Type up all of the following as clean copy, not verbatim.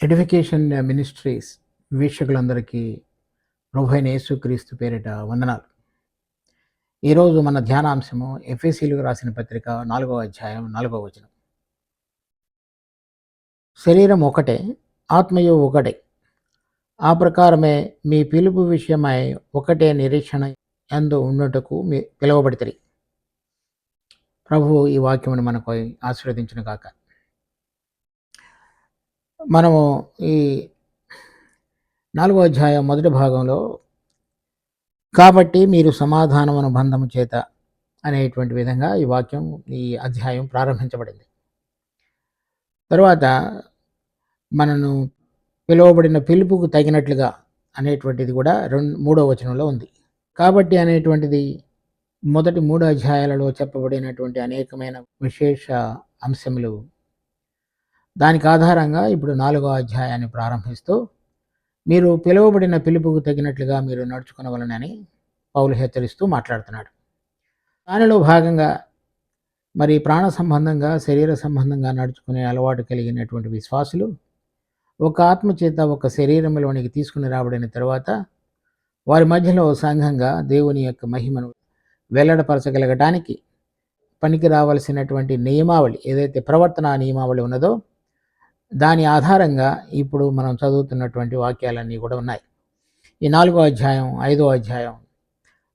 Edification ministries వీక్షకులందరికీ ప్రభువైన యేసుక్రీస్తు పేరిట వందనాలు. ఈరోజు మన ధ్యానాంశము ఎఫెసీయులకు రాసిన పత్రిక 4వ అధ్యాయం 4వ వచనం. శరీరం ఒకటే, ఆత్మయు ఒకటే, ఆ ప్రకారమే మీ పిలుపు విషయమై ఒకటే నిరీక్షణ యందు ఉండుటకు మీ పిలువబడితిరి. ప్రభువు ఈ వాక్యమును మనకు ఆశీర్వదించును గాక. మనము ఈ 4వ అధ్యాయం మొదటి భాగంలో కాబట్టి మీరు సమాధానమును బంధము చేత అనేటువంటి విధంగా ఈ వాక్యం, ఈ అధ్యాయం ప్రారంభించబడింది. తరువాత మనను పిలువబడిన పిలుపుకు తగినట్లుగా అనేటువంటిది కూడా 3వ వచనంలో ఉంది. కాబట్టి అనేటువంటిది మొదటి 3 అధ్యాయాలలో చెప్పబడినటువంటి అనేకమైన విశేష అంశములు. దానికి ఆధారంగా ఇప్పుడు 4వ అధ్యాయాన్ని ప్రారంభిస్తూ మీరు పిలువబడిన పిలుపుకు తగినట్లుగా మీరు నడుచుకునవలనని పౌలు హెచ్చరిస్తూ మాట్లాడుతున్నాడు. దానిలో భాగంగా మరి ప్రాణ సంబంధంగా, శరీర సంబంధంగా నడుచుకునే అలవాటు కలిగినటువంటి విశ్వాసులు ఒక ఆత్మ చేత ఒక శరీరంలోనికి తీసుకుని రాబడిన తర్వాత వారి మధ్యలో సంఘంగా దేవుని యొక్క మహిమను వెల్లడపరచగలగటానికి పనికి రావాల్సినటువంటి నియమావళి, ఏదైతే ప్రవర్తన నియమావళి ఉన్నదో దాని ఆధారంగా ఇప్పుడు మనం చదువుతున్నటువంటి వాక్యాలన్నీ కూడా ఉన్నాయి. ఈ 4వ అధ్యాయం, 5వ అధ్యాయం,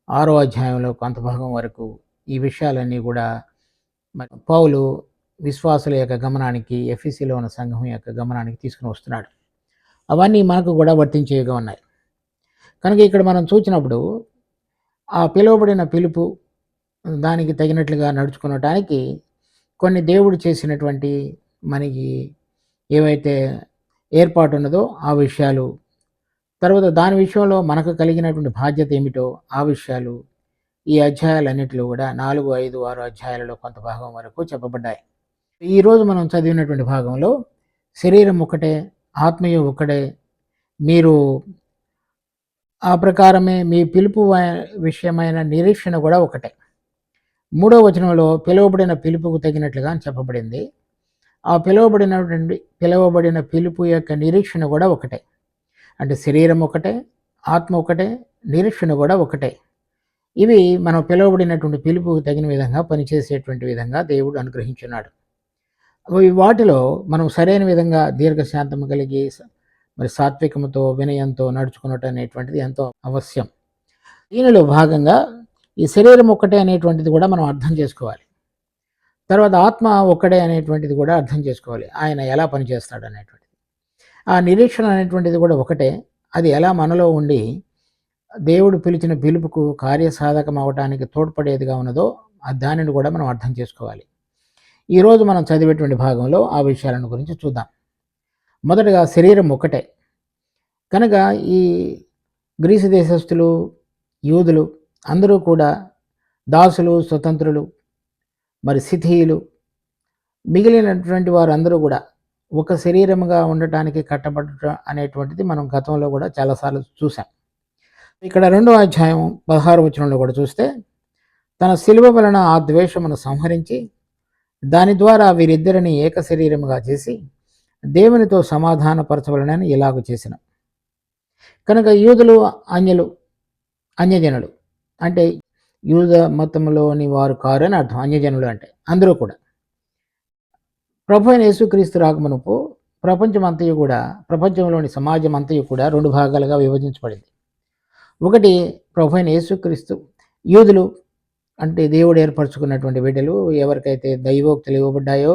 6వ అధ్యాయంలో కొంత భాగం వరకు ఈ విషయాలన్నీ కూడా పౌలు విశ్వాసుల యొక్క గమనానికి, ఎఫెసీలో ఉన్న సంఘం యొక్క గమనానికి తీసుకుని వస్తున్నాడు. అవన్నీ మనకు కూడా వర్తించేవిగా ఉన్నాయి. కనుక ఇక్కడ మనం చూసినప్పుడు ఆ పిలువబడిన పిలుపు దానికి తగినట్లుగా నడుచుకునటానికి కొన్ని దేవుడు చేసినటువంటి మనకి ఏవైతే ఏర్పాటు ఉన్నదో ఆ విషయాలు, తర్వాత దాని విషయంలో మనకు కలిగినటువంటి బాధ్యత ఏమిటో ఆ విషయాలు ఈ అధ్యాయాలన్నింటిలో కూడా 4, 5, 6 అధ్యాయాలలో కొంత భాగం వరకు చెప్పబడ్డాయి. ఈరోజు మనం చదివినటువంటి భాగంలో శరీరం ఒకటే, ఆత్మయు ఒకటే, మీరు ఆ ప్రకారమే మీ పిలుపు విషయమైన నిరీక్షణ కూడా ఒకటే. 3వ వచనంలో పిలువబడిన పిలుపుకు తగినట్లుగా అని చెప్పబడింది. ఆ పిలువబడిన పిలుపు యొక్క నిరీక్షణ కూడా ఒకటే. అంటే శరీరం ఒకటే, ఆత్మ ఒకటే, నిరీక్షణ కూడా ఒకటే. ఇవి మనం పిలువబడినటువంటి పిలుపుకు తగిన విధంగా పనిచేసేటువంటి విధంగా దేవుడు అనుగ్రహించున్నాడు. వాటిలో మనం సరైన విధంగా దీర్ఘశాంతము కలిగి మరి సాత్వికముతో, వినయంతో నడుచుకున్నట్టు అనేటువంటిది ఎంతో అవశ్యం. దీనిలో భాగంగా ఈ శరీరం ఒక్కటే అనేటువంటిది కూడా మనం అర్థం చేసుకోవాలి. తర్వాత ఆత్మ ఒక్కడే అనేటువంటిది కూడా అర్థం చేసుకోవాలి, ఆయన ఎలా పనిచేస్తాడు అనేటువంటిది. ఆ నిరీక్షణ అనేటువంటిది కూడా ఒకటే, అది ఎలా మనలో ఉండి దేవుడు పిలిచిన పిలుపుకు కార్యసాధకం అవడానికి తోడ్పడేదిగా ఉన్నదో దానిని కూడా మనం అర్థం చేసుకోవాలి. ఈరోజు మనం చదివేటువంటి భాగంలో ఆ విషయాలను గురించి చూద్దాం. మొదటగా శరీరం ఒకటే కనుక ఈ గ్రీసు దేశస్థులు, యూదులు అందరూ కూడా దాసులు, స్వతంత్రులు, మరి సిథీయులు, మిగిలినటువంటి వారందరూ కూడా ఒక శరీరముగా ఉండటానికి కట్టబడటం అనేటువంటిది మనం గతంలో కూడా చాలాసార్లు చూసాం. ఇక్కడ 2వ అధ్యాయం 16వ వచనంలో కూడా చూస్తే, తన శిలువ వలన ఆ ద్వేషమును సంహరించి దాని ద్వారా వీరిద్దరిని ఏక శరీరముగా చేసి దేవునితో సమాధానపరచవలనని ఇలాగ చేసిన. కనుక యూదులు, అన్యజనులు అంటే యూద మతంలోని వారు కారు అని అర్థం. అన్యజనులు అంటే అందరూ కూడా ప్రభువైన యేసుక్రీస్తు రాకమునుపు ప్రపంచంలోని సమాజం అంతయు కూడా 2 భాగాలుగా విభజించబడింది. ఒకటి ప్రభువైన యేసుక్రీస్తు, యూదులు అంటే దేవుడు ఏర్పరచుకున్నటువంటి బిడ్డలు, ఎవరికైతే దైవోక్తులు ఇవ్వబడ్డాయో,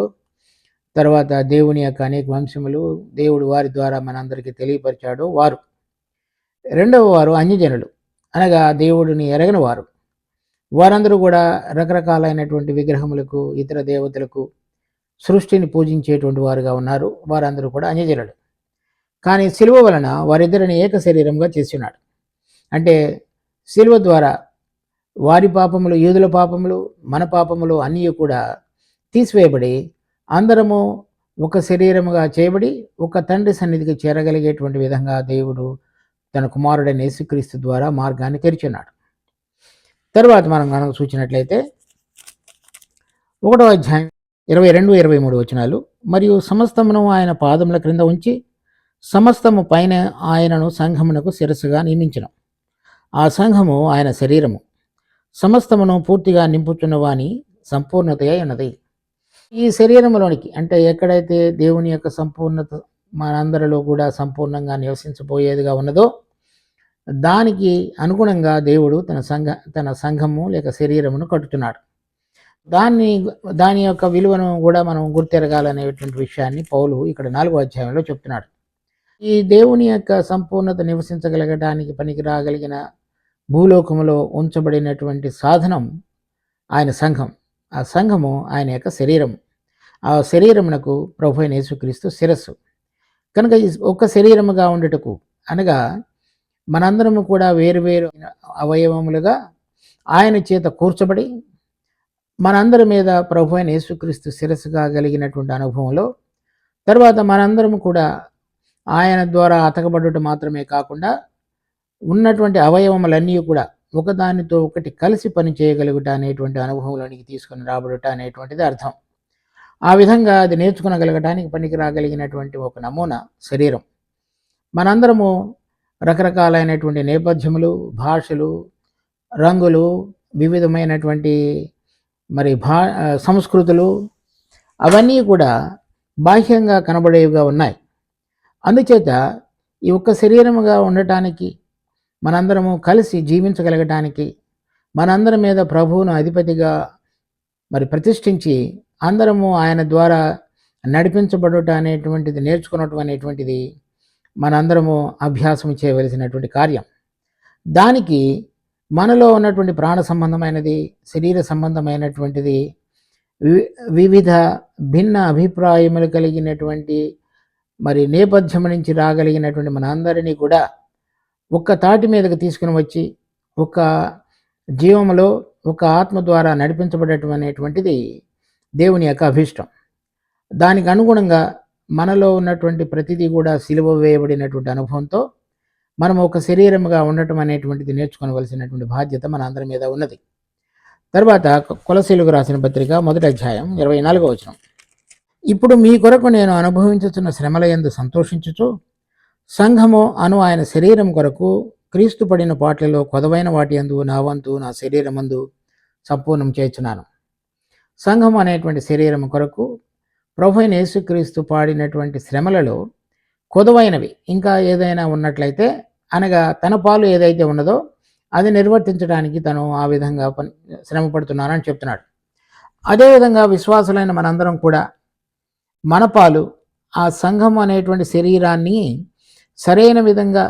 తర్వాత దేవుని యొక్క అనేక వంశములు దేవుడు వారి ద్వారా మనందరికీ తెలియపరిచాడు వారు. రెండవ వారు అన్యజనులు, అనగా దేవుడిని ఎరగని వారు. వారందరూ కూడా రకరకాలైనటువంటి విగ్రహములకు, ఇతర దేవతలకు, సృష్టిని పూజించేటువంటి వారుగా ఉన్నారు. వారందరూ కూడా అన్యజనులు. కానీ శిలువ వలన వారిద్దరిని ఏక శరీరంగా చేస్తున్నాడు. అంటే శిలువ ద్వారా వారి పాపములు, యూదుల పాపములు, మన పాపములు అన్నీ కూడా తీసివేయబడి అందరము ఒక శరీరముగా చేయబడి ఒక తండ్రి సన్నిధికి చేరగలిగేటువంటి విధంగా దేవుడు తన కుమారుడైన యేసుక్రీస్తు ద్వారా మార్గాన్ని తెరిచున్నాడు. తరువాత మనం కనుక చూసినట్లయితే 1వ అధ్యాయం 22, 23 వచనాలు, మరియు సమస్తమును ఆయన పాదముల క్రింద ఉంచి సమస్తము పైన ఆయనను సంఘమునకు శిరస్సుగా నియమించను. ఆ సంఘము ఆయన శరీరము. సమస్తమును పూర్తిగా నింపుచున్నవాని సంపూర్ణత అయి ఉన్నది. ఈ శరీరంలోనికి అంటే ఎక్కడైతే దేవుని యొక్క సంపూర్ణత మనందరిలో కూడా సంపూర్ణంగా నివసించబోయేదిగా ఉన్నదో దానికి అనుగుణంగా దేవుడు తన సంఘము లేక శరీరమును కట్టుతున్నాడు. దాని యొక్క విలువను కూడా మనం గుర్తెరగాలనేటువంటి విషయాన్ని పౌలు ఇక్కడ 4వ అధ్యాయంలో చెప్తున్నాడు. ఈ దేవుని యొక్క సంపూర్ణత నివసించగలగడానికి పనికి రాగలిగిన భూలోకములో ఉంచబడినటువంటి సాధనం ఆయన సంఘం. ఆ సంఘము ఆయన యొక్క శరీరం. ఆ శరీరమునకు ప్రభువైన యేసుక్రీస్తు శిరస్సు. కనుక ఈ ఒక్క శరీరముగా ఉండుటకు అనగా మనందరము కూడా వేరు వేరు అవయవములుగా ఆయన చేత కూర్చబడి మనందరి మీద ప్రభువైన యేసుక్రీస్తు శిరస్సుగా కలిగినటువంటి అనుభవంలో తర్వాత మనందరము కూడా ఆయన ద్వారా అతకబడుట మాత్రమే కాకుండా ఉన్నటువంటి అవయవములన్నీ కూడా ఒకదానితో ఒకటి కలిసి పని చేయగలుగుట అనేటువంటి అనుభవంలోనికి తీసుకొని రాబడుట అనేటువంటిది అర్థం. ఆ విధంగా అది నేర్చుకునగలగటానికి పనికి రాగలిగినటువంటి ఒక నమూనా శరీరం. మనందరము రకరకాలైనటువంటి నేపథ్యములు, భాషలు, రంగులు, వివిధమైనటువంటి మరి సంస్కృతులు అవన్నీ కూడా బాహ్యంగా కనబడేవిగా ఉన్నాయి. అందుచేత ఈ ఒక్క శరీరముగా ఉండటానికి మనందరము కలిసి జీవించగలగటానికి మనందరి మీద ప్రభువును అధిపతిగా మరి ప్రతిష్ఠించి అందరము ఆయన ద్వారా నడిపించబడుట అనేటువంటిది నేర్చుకున్నటం అనేటువంటిది మనందరము అభ్యాసం చేయవలసినటువంటి కార్యం. దానికి మనలో ఉన్నటువంటి ప్రాణ సంబంధమైనది, శరీర సంబంధమైనటువంటిది, వివిధ భిన్న అభిప్రాయములు కలిగినటువంటి మరి నేపథ్యం నుంచి రాగలిగినటువంటి మనందరినీ కూడా ఒక్క తాటి మీదకి తీసుకుని వచ్చి ఒక జీవములో ఒక ఆత్మ ద్వారా నడిపించబడటం అనేటువంటిది దేవుని యొక్క అభిష్టం. దానికి అనుగుణంగా మనలో ఉన్నటువంటి ప్రతిదీ కూడా సిలువ వేయబడినటువంటి అనుభవంతో మనం ఒక శరీరముగా ఉండటం అనేటువంటిది నేర్చుకోవలసినటువంటి బాధ్యత మన అందరి మీద ఉన్నది. తర్వాత కొలసీలకు రాసిన పత్రిక 1వ అధ్యాయం 24వ వచనం. ఇప్పుడు మీ కొరకు నేను అనుభవించుతున్న శ్రమల యందు సంతోషించుచు సంఘము అను ఆయన శరీరం కొరకు క్రీస్తు పడిన పాటలలో కొదవైన వాటి యందు నా వంతు నా శరీరమందు సంపూర్ణం చేయుచున్నాను. సంఘం అనేటువంటి శరీరం కొరకు ప్రభువైన యేసుక్రీస్తు పాడినటువంటి శ్రమలలో కొదవైనవి ఇంకా ఏదైనా ఉన్నట్లయితే అనగా తన పాలు ఏదైతే ఉన్నదో అది నిర్వర్తించడానికి తను ఆ విధంగా శ్రమ పడుతున్నానని చెప్తున్నాడు. అదేవిధంగా విశ్వాసులైన మనందరం కూడా మన పాలు ఆ సంఘం అనేటువంటి శరీరాన్ని సరైన విధంగా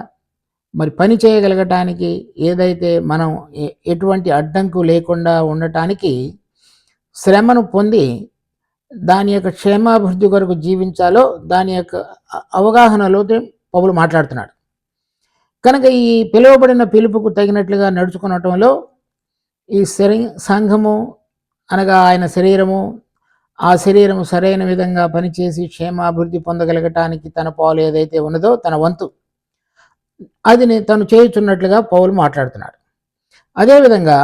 మరి పని చేయగలగటానికి ఏదైతే మనం ఎటువంటి అడ్డంకు లేకుండా ఉండటానికి శ్రమను పొంది దాని యొక్క క్షేమాభివృద్ధి కొరకు జీవించాలో దాని యొక్క అవగాహనలో పౌలు మాట్లాడుతున్నాడు. కనుక ఈ పిలువబడిన పిలుపుకు తగినట్లుగా నడుచుకునటంలో ఈ సంఘము అనగా ఆయన శరీరము ఆ శరీరము సరైన విధంగా పనిచేసి క్షేమాభివృద్ధి పొందగలగటానికి తన పాలు ఏదైతే ఉన్నదో తన వంతు అది తను చేయుచున్నట్లుగా పౌలు మాట్లాడుతున్నాడు. అదేవిధంగా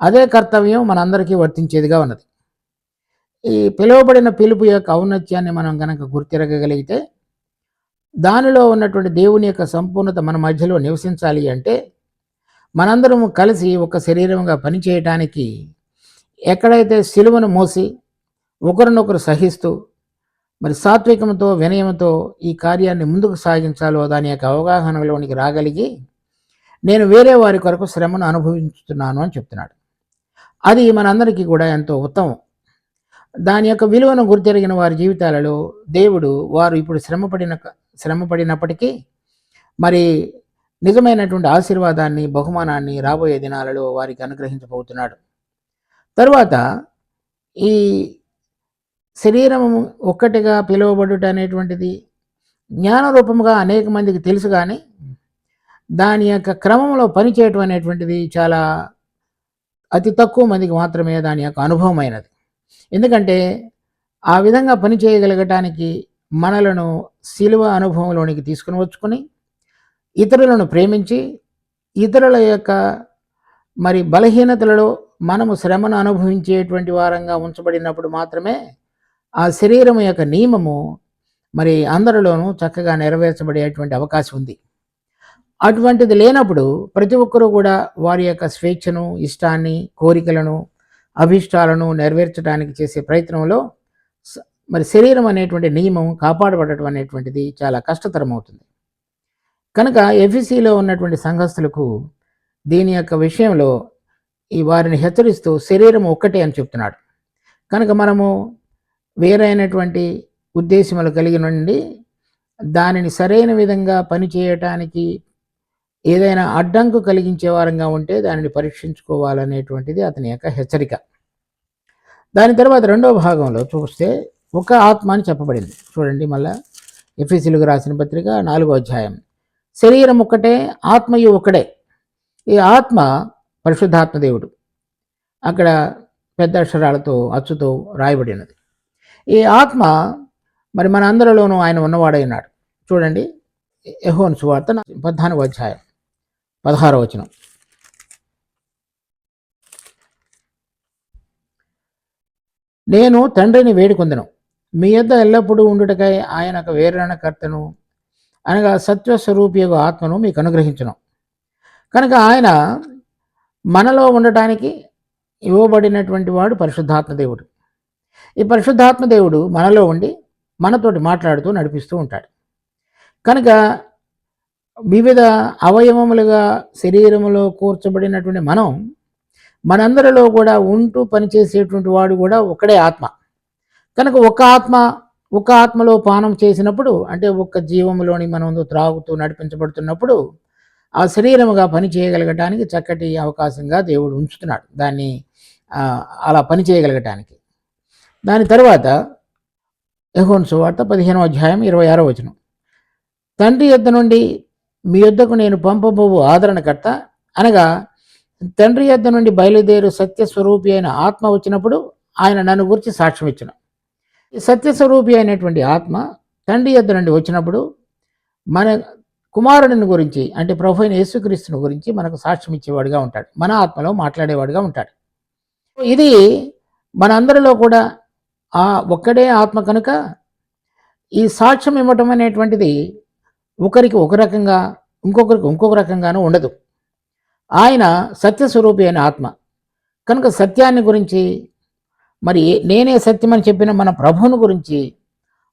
అదే కర్తవ్యం మనందరికీ వర్తించేదిగా ఉన్నది. ఈ పిలువబడిన పిలుపు యొక్క ఔన్నత్యాన్ని మనం గనక గుర్తిరగగలిగితే దానిలో ఉన్నటువంటి దేవుని యొక్క సంపూర్ణత మన మధ్యలో నివసించాలి అంటే మనందరము కలిసి ఒక శరీరంగా పనిచేయటానికి ఎక్కడైతే సిలువను మోసి ఒకరినొకరు సహిస్తూ మరి సాత్వికంతో వినయంతో ఈ కార్యాన్ని ముందుకు సాగించాలో దాని యొక్క అవగాహనలోనికి రాగలిగి నేను వేరే వారి కొరకు శ్రమను అనుభవించుతున్నాను అని చెప్తున్నాడు. అది మనందరికీ కూడా ఎంతో ఉత్తమం. దాని యొక్క విలువను గుర్తెరిగిన వారి జీవితాలలో దేవుడు వారు ఇప్పుడు శ్రమపడినప్పటికీ మరి నిజమైనటువంటి ఆశీర్వాదాన్ని బహుమానాన్ని రాబోయే దినాలలో వారికి అనుగ్రహించబోతున్నాడు. తరువాత ఈ శరీరము ఒక్కటిగా పిలువబడుట అనేటువంటిది జ్ఞానరూపముగా అనేక మందికి తెలుసు, కానీ దాని యొక్క క్రమంలో పనిచేయటం అనేటువంటిది చాలా అతి తక్కువ మందికి మాత్రమే దాని యొక్క అనుభవమైనది. ఎందుకంటే ఆ విధంగా పని చేయగలగటానికి మనలను శిలువ అనుభవంలోనికి తీసుకుని వచ్చుకొని ఇతరులను ప్రేమించి ఇతరుల యొక్క మరి బలహీనతలలో మనము శ్రమను అనుభవించేటువంటి వారంగా ఉంచబడినప్పుడు మాత్రమే ఆ శరీరం యొక్క నియమము మరి అందరిలోనూ చక్కగా నెరవేర్చబడేటువంటి అవకాశం ఉంది. అటువంటిది లేనప్పుడు ప్రతి ఒక్కరూ కూడా వారి యొక్క స్వేచ్ఛను, ఇష్టాన్ని, కోరికలను, అభిష్టాలను నెరవేర్చడానికి చేసే ప్రయత్నంలో మరి శరీరం అనేటువంటి నియమం కాపాడబడటం అనేటువంటిది చాలా కష్టతరం అవుతుంది. కనుక ఎఫెసీలో ఉన్నటువంటి సంఘస్థులకు దీని యొక్క విషయంలో ఈ వారిని హెచ్చరిస్తూ శరీరం ఒక్కటే అని చెప్తున్నాడు. కనుక మనము వేరైనటువంటి ఉద్దేశములు కలిగి నుండి దానిని సరైన విధంగా పనిచేయటానికి ఏదైనా అడ్డంకు కలిగించే వారంగా ఉంటే దానిని పరీక్షించుకోవాలనేటువంటిది అతని యొక్క హెచ్చరిక. దాని తర్వాత రెండవ భాగంలో చూస్తే ఒక ఆత్మ అని చెప్పబడింది. చూడండి, మళ్ళా ఎఫెసీయులకు రాసిన పత్రిక 4వ అధ్యాయం. శరీరం ఒక్కటే, ఆత్మయు ఒక్కడే. ఈ ఆత్మ పరిశుద్ధాత్మ దేవుడు. అక్కడ పెద్ద అక్షరాలతో అచ్చుతో రాయబడినది. ఈ ఆత్మ మరి మన అందరిలోనూ ఆయన ఉన్నవాడై ఉన్నాడు. చూడండి, యోహాను సువార్త 14వ అధ్యాయం 16వ వచనం. నేను తండ్రిని వేడుకొందెను, మీ యొద్ద ఎల్లప్పుడూ ఉండుటకై ఆయన ఒక వేరణకర్తను అనగా సత్యస్వరూపియగు ఆత్మను మీకు అనుగ్రహించును. కనుక ఆయన మనలో ఉండటానికి ఇవ్వబడినటువంటి వాడు పరిశుద్ధాత్మ దేవుడు. ఈ పరిశుద్ధాత్మ దేవుడు మనలో ఉండి మనతోటి మాట్లాడుతూ నడిపిస్తూ ఉంటాడు. కనుక వివిధ అవయవములుగా శరీరములో కూర్చబడినటువంటి మనందరిలో కూడా ఉంటూ పనిచేసేటువంటి వాడు కూడా ఒకడే ఆత్మ. కనుక ఒక ఆత్మలో పానం చేసినప్పుడు, అంటే ఒక్క జీవములోని మనం త్రాగుతూ నడిపించబడుతున్నప్పుడు ఆ శరీరముగా పని చేయగలగటానికి చక్కటి అవకాశంగా దేవుడు ఉంచుతున్నాడు దాన్ని అలా పని చేయగలగటానికి. దాని తర్వాత యోహాను సువార్త 15వ అధ్యాయం 26వ వచనం. తండ్రి యొద్ద నుండి మీ యొద్దకు నేను పంపబోవు ఆదరణకర్త అనగా తండ్రి యొద్ద నుండి బయలుదేరు సత్యస్వరూపి అయిన ఆత్మ వచ్చినప్పుడు ఆయన నన్ను గురించి సాక్ష్యం ఇచ్చును. ఈ సత్యస్వరూపి అయినటువంటి ఆత్మ తండ్రి యొద్ద నుండి వచ్చినప్పుడు మన కుమారుడిని గురించి, అంటే ప్రభు అయిన యేసుక్రీస్తుని గురించి మనకు సాక్ష్యం ఇచ్చేవాడుగా ఉంటాడు, మన ఆత్మలో మాట్లాడేవాడుగా ఉంటాడు. ఇది మనందరిలో కూడా ఆ ఒక్కడే ఆత్మ కనుక ఈ సాక్ష్యం ఇవ్వటం అనేటువంటిది ఒకరికి ఒక రకంగా, ఇంకొకరికి ఇంకొక రకంగానూ ఉండదు. ఆయన సత్యస్వరూపి అయిన ఆత్మ కనుక సత్యాన్ని గురించి, మరి నేనే సత్యమని చెప్పిన మన ప్రభువుని గురించి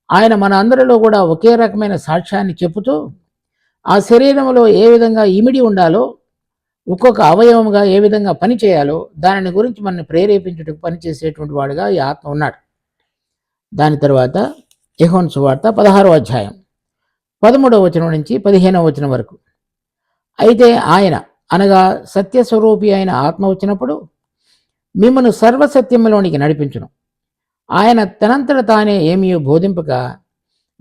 ఆయన మన అందరిలో కూడా ఒకే రకమైన సాక్ష్యాన్ని చెప్పుతూ ఆ శరీరంలో ఏ విధంగా ఇమిడి ఉండాలో, ఒక్కొక్క అవయవంగా ఏ విధంగా పని చేయాలో దానిని గురించి మనల్ని ప్రేరేపించుటకు పనిచేసేటువంటి వాడుగా ఈ ఆత్మ ఉన్నాడు. దాని తర్వాత యోహాను సువార్త 16వ అధ్యాయం 13వ వచనం నుంచి 15వ వచనం వరకు. అయితే ఆయన అనగా సత్యస్వరూపి అయిన ఆత్మ వచ్చినప్పుడు మిమ్మల్ని సర్వసత్యములోనికి నడిపించును. ఆయన తనంతట తానే ఏమీ బోధింపక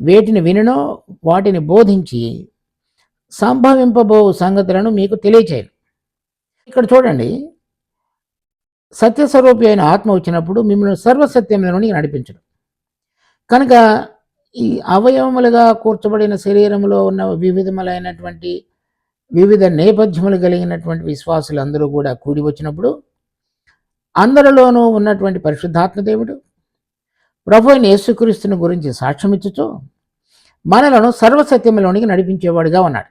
వేటిని విననో వాటిని బోధించి సంభవింపబో సంగతులను మీకు తెలియచేయను. ఇక్కడ చూడండి, సత్యస్వరూపి అయిన ఆత్మ వచ్చినప్పుడు మిమ్మల్ని సర్వసత్యంలోనికి నడిపించడం. కనుక ఈ అవయవములుగా కూర్చబడిన శరీరంలో ఉన్న వివిధ నేపథ్యములు కలిగినటువంటి విశ్వాసులు అందరూ కూడా కూడి వచ్చినప్పుడు అందరిలోనూ ఉన్నటువంటి పరిశుద్ధాత్మ దేవుడు ప్రభు అయిన యేసుక్రీస్తుని గురించి సాక్ష్యమిచ్చుతూ మనలను సర్వసత్యములోనికి నడిపించేవాడుగా ఉన్నాడు.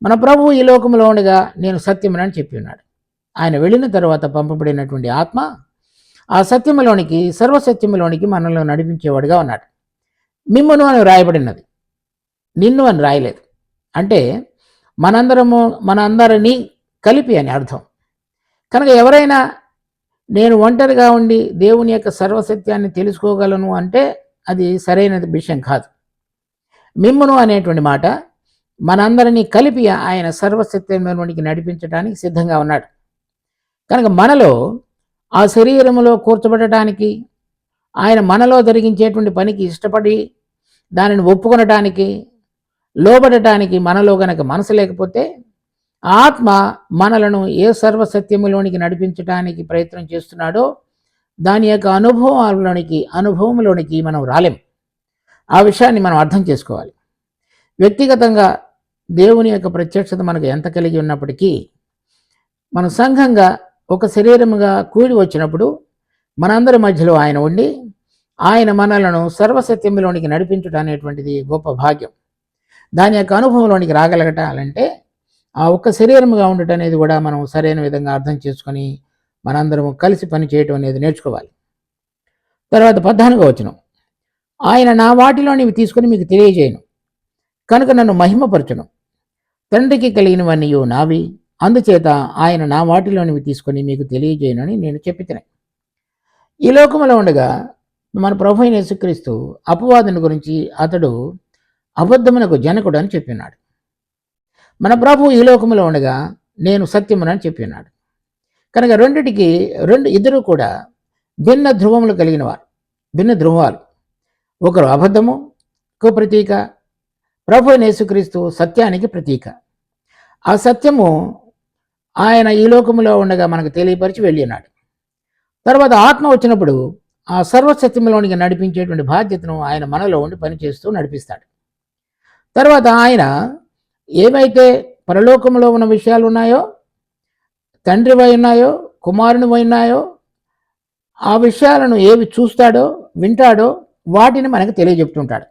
మన ప్రభువు ఈ లోకంలో ఉండగా నేను సత్యమునని చెప్పి ఉన్నాడు. ఆయన వెళ్ళిన తర్వాత పంపబడినటువంటి ఆత్మ ఆ సత్యములోనికి, సర్వసత్యములోనికి మనల్ని నడిపించేవాడుగా ఉన్నాడు. మిమ్మును అని రాయబడినది, నిన్ను అని రాయలేదు. అంటే మనందరినీ కలిపి అని అర్థం. కనుక ఎవరైనా నేను ఒంటరిగా ఉండి దేవుని యొక్క సర్వసత్యాన్ని తెలుసుకోగలను అంటే అది సరైన విషయం కాదు. మిమ్మును అనేటువంటి మాట మనందరినీ కలిపి ఆయన సర్వసత్యంలోనికి నడిపించడానికి సిద్ధంగా ఉన్నాడు. కనుక మనలో ఆ శరీరంలో కూర్చోబెట్టడానికి, ఆయన మనలో జరిగించేటువంటి పనికి ఇష్టపడి దానిని ఒప్పుకొనటానికి, లోబడటానికి మనలో గనక మనసు లేకపోతే ఆత్మ మనలను ఏ సర్వసత్యములోనికి నడిపించడానికి ప్రయత్నం చేస్తున్నాడో దాని యొక్క అనుభవంలోనికి మనం రాలేం. ఆ విషయాన్ని మనం అర్థం చేసుకోవాలి. వ్యక్తిగతంగా దేవుని యొక్క ప్రత్యక్షత మనకు ఎంత కలిగి ఉన్నప్పటికీ మన సంఘంగా ఒక శరీరముగా కూడి వచ్చినప్పుడు మనందరి మధ్యలో ఆయన ఉండి ఆయన మనలను సర్వసత్యంలోనికి నడిపించుట అనేటువంటిది గొప్ప భాగ్యం. దాని యొక్క అనుభవంలోనికి రాగలగటాలంటే ఆ ఒక్క శరీరముగా ఉండటం అనేది కూడా మనం సరైన విధంగా అర్థం చేసుకొని మనందరం కలిసి పని చేయటం అనేది నేర్చుకోవాలి. తర్వాత 14వ వచనం, ఆయన నా వాటిలోనివి తీసుకొని మీకు తెలియజేయను, కనుక నన్ను మహిమపరచును. తండ్రికి కలిగినవన్నీ నావి, అందుచేత ఆయన నా వాటిలోనివి తీసుకొని మీకు తెలియజేయనని నేను చెప్పితిని. ఈ లోకములో ఉండగా మన ప్రభు అయిన యేసుక్రీస్తు అపవాదుని గురించి అతడు అబద్ధమునకు జనకుడు అని చెప్పినాడు. మన ప్రభు ఈ లోకములో ఉండగా నేను సత్యమునని చెప్పినాడు. కనుక ఇద్దరు కూడా భిన్న ధ్రువములు కలిగిన వారు, భిన్న ధ్రువాలు. ఒకరు అబద్ధముకు ప్రతీక, ప్రభు అయిన యేసుక్రీస్తు సత్యానికి ప్రతీక. ఆ సత్యము ఆయన ఈ లోకములో ఉండగా మనకు తెలియపరిచి వెళ్ళినాడు. తర్వాత ఆత్మ వచ్చినప్పుడు ఆ సర్వసత్యంలోనికి నడిపించేటువంటి బాధ్యతను ఆయన మనలో ఉండి పనిచేస్తూ నడిపిస్తాడు. తర్వాత ఆయన ఏవైతే పరలోకంలో ఉన్న విషయాలు ఉన్నాయో, తండ్రివై ఉన్నాయో, కుమారునివై ఉన్నాయో, ఆ విషయాలను ఏవి చూస్తాడో వింటాడో వాటిని మనకు తెలియజెప్తుంటాడు.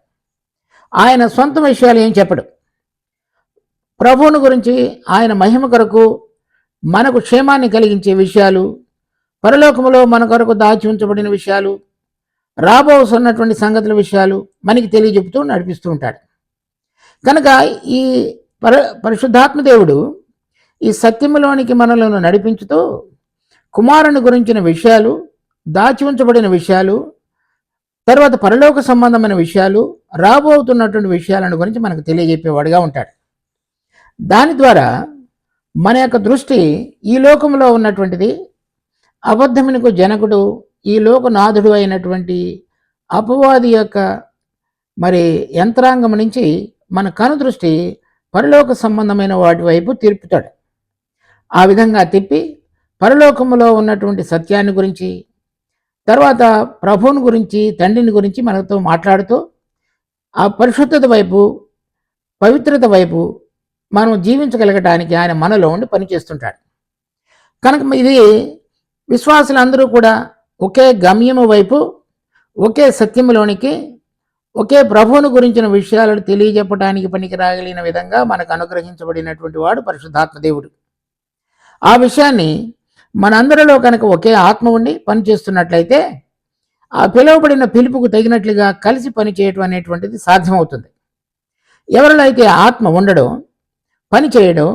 ఆయన సొంత విషయాలు ఏం చెప్పడు. ప్రభువుని గురించి, ఆయన మహిమ కొరకు మనకు క్షేమాన్ని కలిగించే విషయాలు, పరలోకములో మన కొరకు దాచి ఉంచబడిన విషయాలు, రాబోతున్నటువంటి సంగతుల విషయాలు మనకి తెలియజెప్తూ నడిపిస్తూ ఉంటాడు. కనుక ఈ పరిశుద్ధాత్మ దేవుడు ఈ సత్యములోనికి మనలను నడిపించుతూ కుమారుని గురించిన విషయాలు, దాచి ఉంచబడిన విషయాలు, తర్వాత పరలోక సంబంధమైన విషయాలు, రాబోతున్నటువంటి విషయాలను గురించి మనకు తెలియజెప్పేవాడుగా ఉంటాడు. దాని ద్వారా మన యొక్క దృష్టి ఈ లోకంలో ఉన్నటువంటిది, అబద్ధమునకు జనకుడు, ఈ లోకనాథుడు అయినటువంటి అపవాది యొక్క యంత్రాంగం నుంచి మన కనుదృష్టి పరలోక సంబంధమైన వాటి వైపు తిప్పుతాడు. ఆ విధంగా తిప్పి పరలోకములో ఉన్నటువంటి సత్యాన్ని గురించి, తర్వాత ప్రభువుని గురించి, తండ్రిని గురించి మనతో మాట్లాడుతూ ఆ పరిశుద్ధత వైపు, పవిత్రత వైపు మనం జీవించగలగటానికి ఆయన మనలో ఉండి పనిచేస్తుంటాడు. కనుక ఇది విశ్వాసులందరూ కూడా ఒకే గమ్యము వైపు, ఒకే సత్యములోనికి, ఒకే ప్రభువుని గురించిన విషయాలను తెలియజెప్పడానికి పనికి రాగలిగిన విధంగా మనకు అనుగ్రహించబడినటువంటి వాడు పరిశుద్ధాత్మ దేవుడు. ఆ విషయాన్ని మనందరిలో కనుక ఒకే ఆత్మ ఉండి పనిచేస్తున్నట్లయితే ఆ పిలువబడిన పిలుపుకు తగినట్లుగా కలిసి పనిచేయటం అనేటువంటిది సాధ్యమవుతుంది. ఎవరిలో అయితే ఆత్మ ఉండడం, పని చేయడం,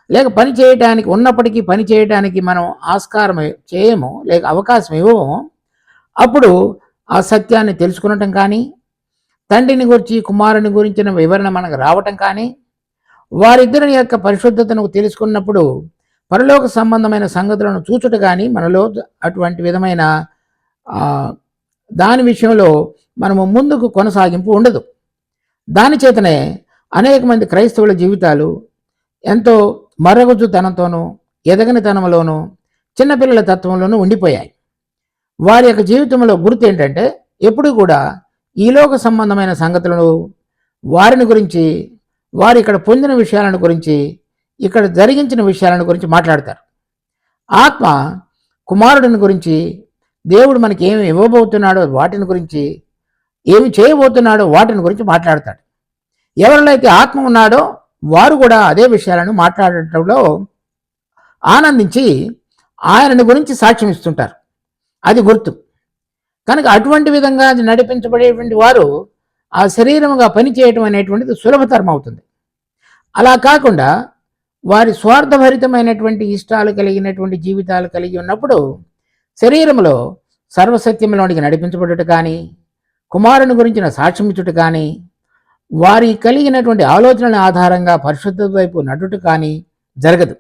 లేక పని చేయడానికి ఉన్నప్పటికీ పని చేయడానికి మనం ఆస్కారం చేయము, లేక అవకాశం ఇవ్వము, అప్పుడు ఆ సత్యాన్ని తెలుసుకునటం కానీ, తండ్రిని గురించి కుమారుని గురించిన వివరణ మనకు రావటం కానీ, వారిద్దరి యొక్క పరిశుద్ధతను తెలుసుకున్నప్పుడు పరలోక సంబంధమైన సంగతులను చూచుట కానీ మనలో అటువంటి విధమైన దాని విషయంలో మనము ముందుకు కొనసాగింపు ఉండదు. దాని చేతనే అనేక మంది క్రైస్తవుల జీవితాలు ఎంతో మరగుజుతనంతోనూ, ఎదగనితనంలోనూ, చిన్నపిల్లల తత్వంలోనూ ఉండిపోయాయి. వారి యొక్క జీవితంలో గుర్తు ఏంటంటే ఎప్పుడు కూడా ఈ లోక సంబంధమైన సంగతులను, వారిని గురించి, వారు ఇక్కడ పొందిన విషయాలను గురించి, ఇక్కడ జరిగించిన విషయాలను గురించి మాట్లాడతారు. ఆత్మ కుమారుడిని గురించి, దేవుడు మనకి ఏమి ఇవ్వబోతున్నాడో వాటిని గురించి, ఏమి చేయబోతున్నాడో వాటిని గురించి మాట్లాడతాడు. ఎవరిలో అయితే ఆత్మ ఉన్నాడో వారు కూడా అదే విషయాలను మాట్లాడటంలో ఆనందించి ఆయనని గురించి సాక్ష్యం ఇస్తుంటారు. అది గుర్తు. కనుక అటువంటి విధంగా నడిపించబడేటువంటి వారు ఆ శరీరముగా పనిచేయటం అనేటువంటిది సులభతరం అవుతుంది. అలా కాకుండా వారి స్వార్థభరితమైనటువంటి ఇష్టాలు కలిగినటువంటి జీవితాలు కలిగి ఉన్నప్పుడు శరీరంలో సర్వసత్యంలోనికి నడిపించబడుట కానీ, కుమారుని గురించిన సాక్ష్యం ఇచ్చుట కానీ, వారి కలిగినటువంటి ఆలోచనల ఆధారంగా పరిశుద్ధత వైపు నడుట కానీ జరగదు.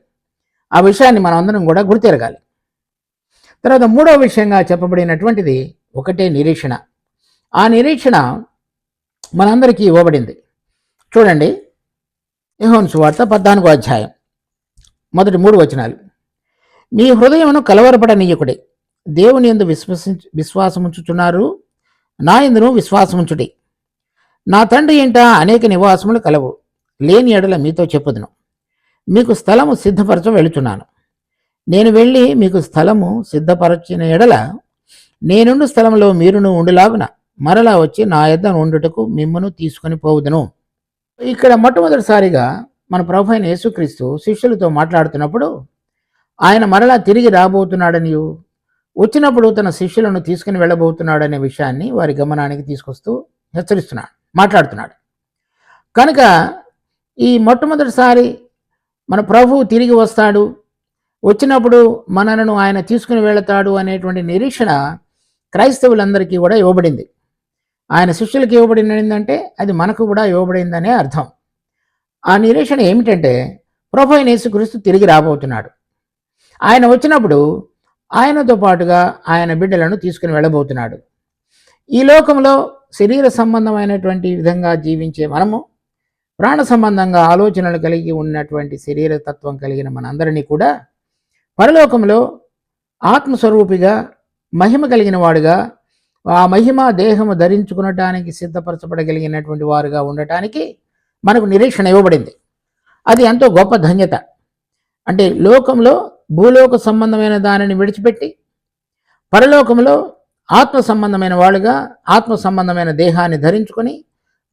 ఆ విషయాన్ని మనం అందరం కూడా గుర్తెరగాలి. తర్వాత మూడవ విషయంగా చెప్పబడినటువంటిది ఒకటే నిరీక్షణ. ఆ నిరీక్షణ మనందరికీ ఇవ్వబడింది. చూడండి, యోహాను సువార్త 14వ అధ్యాయం మొదటి 3 వచనాలు. మీ హృదయమును కలవరపడనీయకుడే, దేవుని యందు విశ్వాసముంచుచున్నారు, నా యందును విశ్వాసముంచుడి. నా తండ్రి ఇంట అనేక నివాసములు కలవు, లేని ఎడల మీతో చెప్పుదును. మీకు స్థలము సిద్ధపరచ వెళుచున్నాను. నేను వెళ్ళి మీకు స్థలము సిద్ధపరచిన ఎడల నేనుండు స్థలంలో మీరును ఉండులాగున మరలా వచ్చి నా యొద్ద నుండుటకు మిమ్మును తీసుకొని పోవుదును. ఇక్కడ మొట్టమొదటిసారిగా మన ప్రభు అయిన యేసుక్రీస్తు శిష్యులతో మాట్లాడుతున్నప్పుడు ఆయన మరలా తిరిగి రాబోతున్నాడనియు, వచ్చినప్పుడు తన శిష్యులను తీసుకుని వెళ్ళబోతున్నాడనే విషయాన్ని వారి గమనానికి తీసుకొస్తూ హెచ్చరిస్తున్నాడు, మాట్లాడుతున్నాడు. కనుక ఈ మొట్టమొదటిసారి మన ప్రభువు తిరిగి వస్తాడు, వచ్చినప్పుడు మనలను ఆయన తీసుకుని వెళతాడు అనేటువంటి నిరీక్షణ క్రైస్తవులందరికీ కూడా ఇవ్వబడింది. ఆయన శిష్యులకు ఇవ్వబడింది ఏంటంటే అది మనకు కూడా ఇవ్వబడిందనే అర్థం. ఆ నిరీక్షణ ఏమిటంటే ప్రభు అయిన యేసుక్రీస్తు తిరిగి రాబోతున్నాడు. ఆయన వచ్చినప్పుడు ఆయనతో పాటుగా ఆయన బిడ్డలను తీసుకుని వెళ్ళబోతున్నాడు. ఈ లోకంలో శరీర సంబంధమైనటువంటి విధంగా జీవించే మనము, ప్రాణ సంబంధంగా ఆలోచనలు కలిగి ఉన్నటువంటి శరీర తత్వం కలిగిన మనందరినీ కూడా పరలోకంలో ఆత్మస్వరూపిగా మహిమ కలిగిన వాడుగా, ఆ మహిమ దేహము ధరించుకునటానికి సిద్ధపరచబడగలిగినటువంటి వారుగా ఉండటానికి మనకు నిరీక్షణ ఇవ్వబడింది. అది ఎంతో గొప్ప ధన్యత. అంటే లోకంలో భూలోక సంబంధమైన దానిని విడిచిపెట్టి పరలోకంలో ఆత్మ సంబంధమైన వాళ్ళుగా ఆత్మ సంబంధమైన దేహాన్ని ధరించుకొని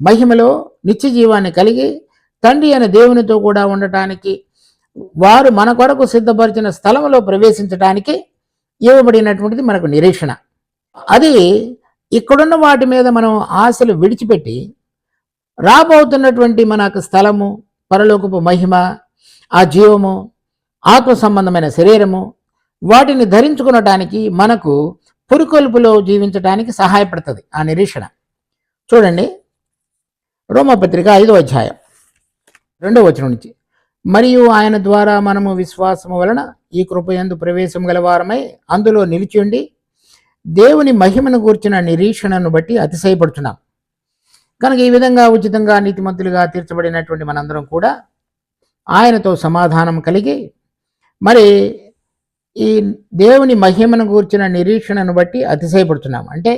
మహిమలో నిత్య జీవాన్ని కలిగి తండ్రి అనే దేవునితో కూడా ఉండటానికి వారు మన కొరకు సిద్ధపరిచిన స్థలంలో ప్రవేశించడానికి ఇవ్వబడినటువంటిది మనకు నిరీక్షణ. అది ఇక్కడున్న వాటి మీద మనం ఆశలు విడిచిపెట్టి రాబోతున్నటువంటి మనకు స్థలము, పరలోకపు మహిమ, ఆ జీవము, ఆత్మ సంబంధమైన శరీరము, వాటిని ధరించుకునటానికి మనకు పురుకొల్పులో జీవించడానికి సహాయపడుతుంది ఆ నిరీక్షణ. చూడండి, రోమపత్రిక 5వ అధ్యాయం 2వ వచనం నుంచి, మరియు ఆయన ద్వారా మనము విశ్వాసము వలన ఈ కృపయందు ప్రవేశం గలవారమై అందులో నిలిచియుండి దేవుని మహిమను గూర్చిన నిరీక్షణను బట్టి అతిశయపడుతున్నాం. కనుక ఈ విధంగా ఉచితంగా నీతిమంతులుగా తీర్చబడినటువంటి మనందరం కూడా ఆయనతో సమాధానం కలిగి మరి ఈ దేవుని మహిమను గూర్చిన నిరీక్షణను బట్టి అతిశయపడుతున్నాం. అంటే